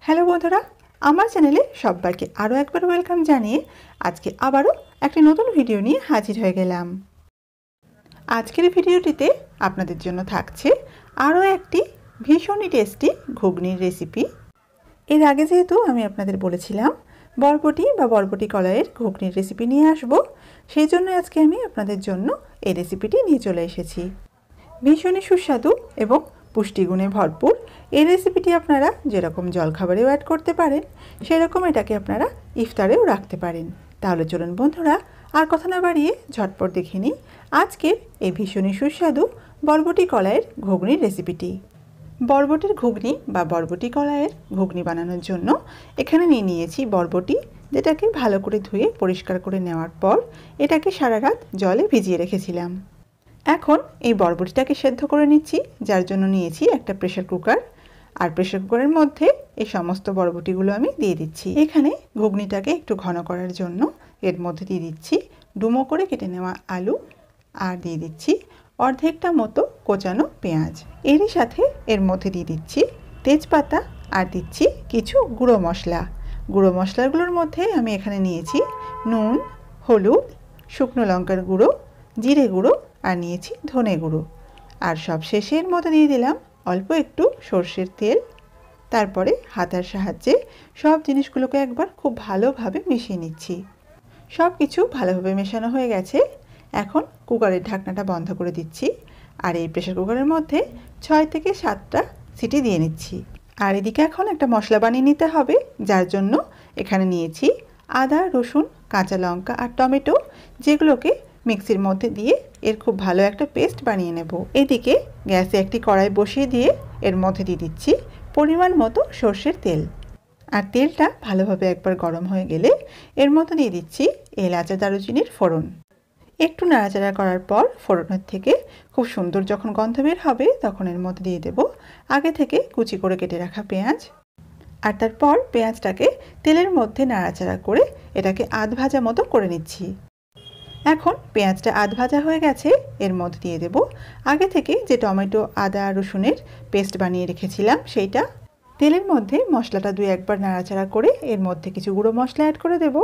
Hello বন্ধুরা, আমার চ্যানেলে সবাইকে আরও একবার ওয়েলকাম জানিয়ে আজকে আবারও একটি নতুন ভিডিও নিয়ে হাজির হয়ে গেলাম। আজকের ভিডিওটিতে আপনাদের জন্য থাকছে আরও একটি ভীষণই টেস্টি ঘুগনির রেসিপি। এর আগে যেহেতু আমি আপনাদের বলেছিলাম বরবটি বা বরবটি কলাইয়ের ঘুগনির রেসিপি নিয়ে আসব, সেই জন্য আজকে আমি আপনাদের জন্য এই রেসিপিটি নিয়ে চলে এসেছি। ভীষণই সুস্বাদু এবং পুষ্টিগুণে ভরপুর এই রেসিপিটি আপনারা যেরকম জলখাবারেও অ্যাড করতে পারেন, সেরকম এটাকে আপনারা ইফতারেও রাখতে পারেন। তাহলে চলুন বন্ধুরা, আর কথা না বাড়িয়ে ঝটপট দেখে নিই আজকের এই ভীষণই সুস্বাদু বরবটি কলাইয়ের ঘুগনির রেসিপিটি। বরবটির ঘুগনি বা বরবটি কলাইয়ের ঘুগনি বানানোর জন্য এখানে নিয়ে নিয়েছি বরবটি, যেটাকে ভালো করে ধুয়ে পরিষ্কার করে নেওয়ার পর এটাকে সারা রাত জলে ভিজিয়ে রেখেছিলাম। এখন এই বরবটিটাকে সেদ্ধ করে নিচ্ছি, যার জন্য নিয়েছি একটা প্রেসার কুকার। আর প্রেসার কুকারের মধ্যে এই সমস্ত বরবটিগুলো আমি দিয়ে দিচ্ছি। এখানে ঘুগনিটাকে একটু ঘন করার জন্য এর মধ্যে দিয়ে দিচ্ছি ডুমো করে কেটে নেওয়া আলু, আর দিয়ে দিচ্ছি অর্ধেকটা মতো কোচানো পেঁয়াজ। এরই সাথে এর মধ্যে দিয়ে দিচ্ছি তেজপাতা, আর দিচ্ছি কিছু গুঁড়ো মশলা। গুঁড়ো মশলাগুলোর মধ্যে আমি এখানে নিয়েছি নুন, হলুদ, শুকনো লঙ্কার গুঁড়ো, জিরে গুঁড়ো, আর নিয়েছি ধনে গুঁড়ো। আর সব শেষে এর মধ্যে দিয়ে দিলাম অল্প একটু সর্ষের তেল। তারপরে হাতার সাহায্যে সব জিনিসগুলোকে একবার খুব ভালোভাবে মিশিয়ে নিচ্ছি। সব কিছু ভালোভাবে মেশানো হয়ে গেছে। এখন কুকারের ঢাকনাটা বন্ধ করে দিচ্ছি, আর এই প্রেসার কুকারের মধ্যে 6 থেকে 7টা সিটি দিয়ে নিচ্ছি। আর এদিকে এখন একটা মশলা বানিয়ে নিতে হবে, যার জন্য এখানে নিয়েছি আদা, রসুন, কাঁচা লঙ্কা আর টমেটো, যেগুলোকে মিক্সির মধ্যে দিয়ে এর খুব ভালো একটা পেস্ট বানিয়ে নেব। এদিকে গ্যাসে একটি কড়াই বসিয়ে দিয়ে এর মধ্যে দিয়ে দিচ্ছি পরিমাণ মতো সর্ষের তেল। আর তেলটা ভালোভাবে একবার গরম হয়ে গেলে এর মধ্যে দিয়ে দিচ্ছি এলাচ আর দারুচিনির ফোড়ন। একটু নাড়াচাড়া করার পর ফোড়নের থেকে খুব সুন্দর যখন গন্ধ বের হবে, তখন এর মধ্যে দিয়ে দেব আগে থেকে কুচি করে কেটে রাখা পেঁয়াজ। আর তারপর পেঁয়াজটাকে তেলের মধ্যে নাড়াচাড়া করে এটাকে আধ ভাজা মতো করে নিচ্ছি। এখন পেঁয়াজটা আধ ভাজা হয়ে গেছে, এর মধ্যে দিয়ে দেব আগে থেকে যে টমেটো, আদা, রসুনের পেস্ট বানিয়ে রেখেছিলাম সেইটা। তেলের মধ্যে মশলাটা 2-1 বার নাড়াচাড়া করে এর মধ্যে কিছু গুঁড়ো মশলা অ্যাড করে দেব,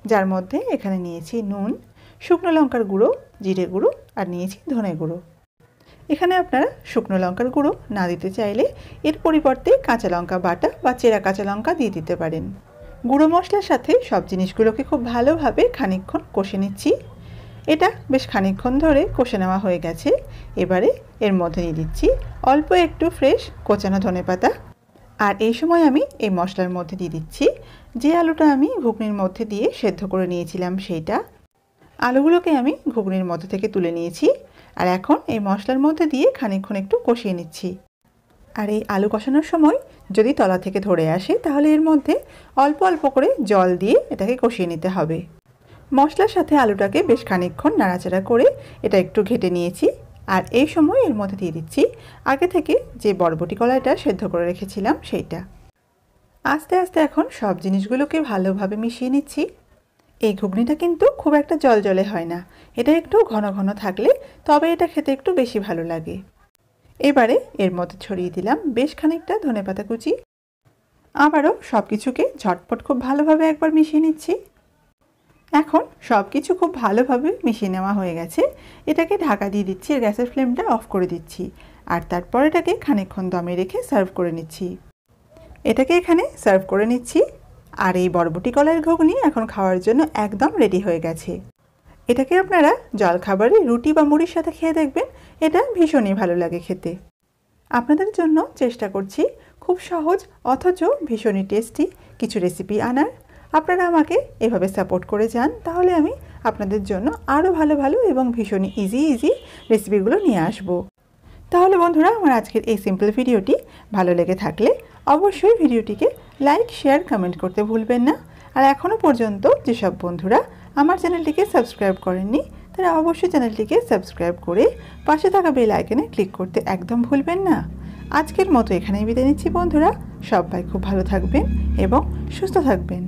যার মধ্যে এখানে নিয়েছি নুন, শুকনো লঙ্কার গুঁড়ো, জিরে গুঁড়ো, আর নিয়েছি ধনে গুঁড়ো। এখানে আপনারা শুকনো লঙ্কার গুঁড়ো না দিতে চাইলে এর পরিবর্তে কাঁচা লঙ্কা বাটা বা চেরা কাঁচা লঙ্কা দিয়ে দিতে পারেন। গুঁড়ো মশলার সাথে সব জিনিসগুলোকে খুব ভালোভাবে খানিকক্ষণ কষে নিচ্ছি। এটা বেশ খানিকক্ষণ ধরে কষে নেওয়া হয়ে গেছে। এবারে এর মধ্যে দিয়ে দিচ্ছি অল্প একটু ফ্রেশ কোচানো ধনেপাতা। আর এই সময় আমি এই মশলার মধ্যে দিয়ে দিচ্ছি যে আলুটা আমি ঘুগনির মধ্যে দিয়ে সেদ্ধ করে নিয়েছিলাম সেইটা। আলুগুলোকে আমি ঘুগনির মধ্যে থেকে তুলে নিয়েছি, আর এখন এই মশলার মধ্যে দিয়ে খানিকক্ষণ একটু কষিয়ে নিচ্ছি। আর এই আলু কষানোর সময় যদি তলা থেকে ধরে আসে, তাহলে এর মধ্যে অল্প অল্প করে জল দিয়ে এটাকে কষিয়ে নিতে হবে। মশলার সাথে আলুটাকে বেশ খানিকক্ষণ নাড়াচাড়া করে এটা একটু ঘেটে নিয়েছি। আর এই সময় এর মধ্যে দিয়ে দিচ্ছি আগে থেকে যে বরবটি কলাইটা সেদ্ধ করে রেখেছিলাম সেইটা। আস্তে আস্তে এখন সব জিনিসগুলোকে ভালোভাবে মিশিয়ে নিচ্ছি। এই ঘুগনিটা কিন্তু খুব একটা জলজলে হয় না, এটা একটু ঘন ঘন থাকলে তবে এটা খেতে একটু বেশি ভালো লাগে। এবারে এর মধ্যে ছড়িয়ে দিলাম বেশ খানিকটা ধনেপাতা কুচি। আবারও সব কিছুকে ঝটপট খুব ভালোভাবে একবার মিশিয়ে নিচ্ছি। এখন সব কিছু খুব ভালোভাবে মিশিয়ে নেওয়া হয়ে গেছে। এটাকে ঢাকা দিয়ে দিচ্ছি, আর গ্যাসের ফ্লেমটা অফ করে দিচ্ছি। আর তারপর এটাকে খানিকক্ষণ দমে রেখে সার্ভ করে নিচ্ছি। এটাকে এখানে সার্ভ করে নিচ্ছি। আর এই বরবটি কলাইয়ের ঘুগনি এখন খাওয়ার জন্য একদম রেডি হয়ে গেছে। এটাকে আপনারা জলখাবারে রুটি বা মুড়ির সাথে খেয়ে দেখবেন, এটা ভীষণই ভালো লাগে খেতে। আপনাদের জন্য চেষ্টা করছি খুব সহজ অথচ ভীষণই টেস্টি কিছু রেসিপি আনার। আপনারা আমাকে এভাবে সাপোর্ট করে যান, তাহলে আমি আপনাদের জন্য আরও ভালো ভালো এবং ভীষণই ইজি রেসিপিগুলো নিয়ে আসব। তাহলে বন্ধুরা, আমার আজকের এই সিম্পল ভিডিওটি ভালো লেগে থাকলে অবশ্যই ভিডিওটিকে লাইক, শেয়ার, কমেন্ট করতে ভুলবেন না। আর এখনও পর্যন্ত যেসব বন্ধুরা আমার চ্যানেলটিকে সাবস্ক্রাইব করেননি, তারা অবশ্যই চ্যানেলটিকে সাবস্ক্রাইব করে পাশে থাকা বেল আইকনে ক্লিক করতে একদম ভুলবেন না। আজকের মতো এখানেই বিদায় নিচ্ছি বন্ধুরা। সবাই খুব ভালো থাকবেন এবং সুস্থ থাকবেন।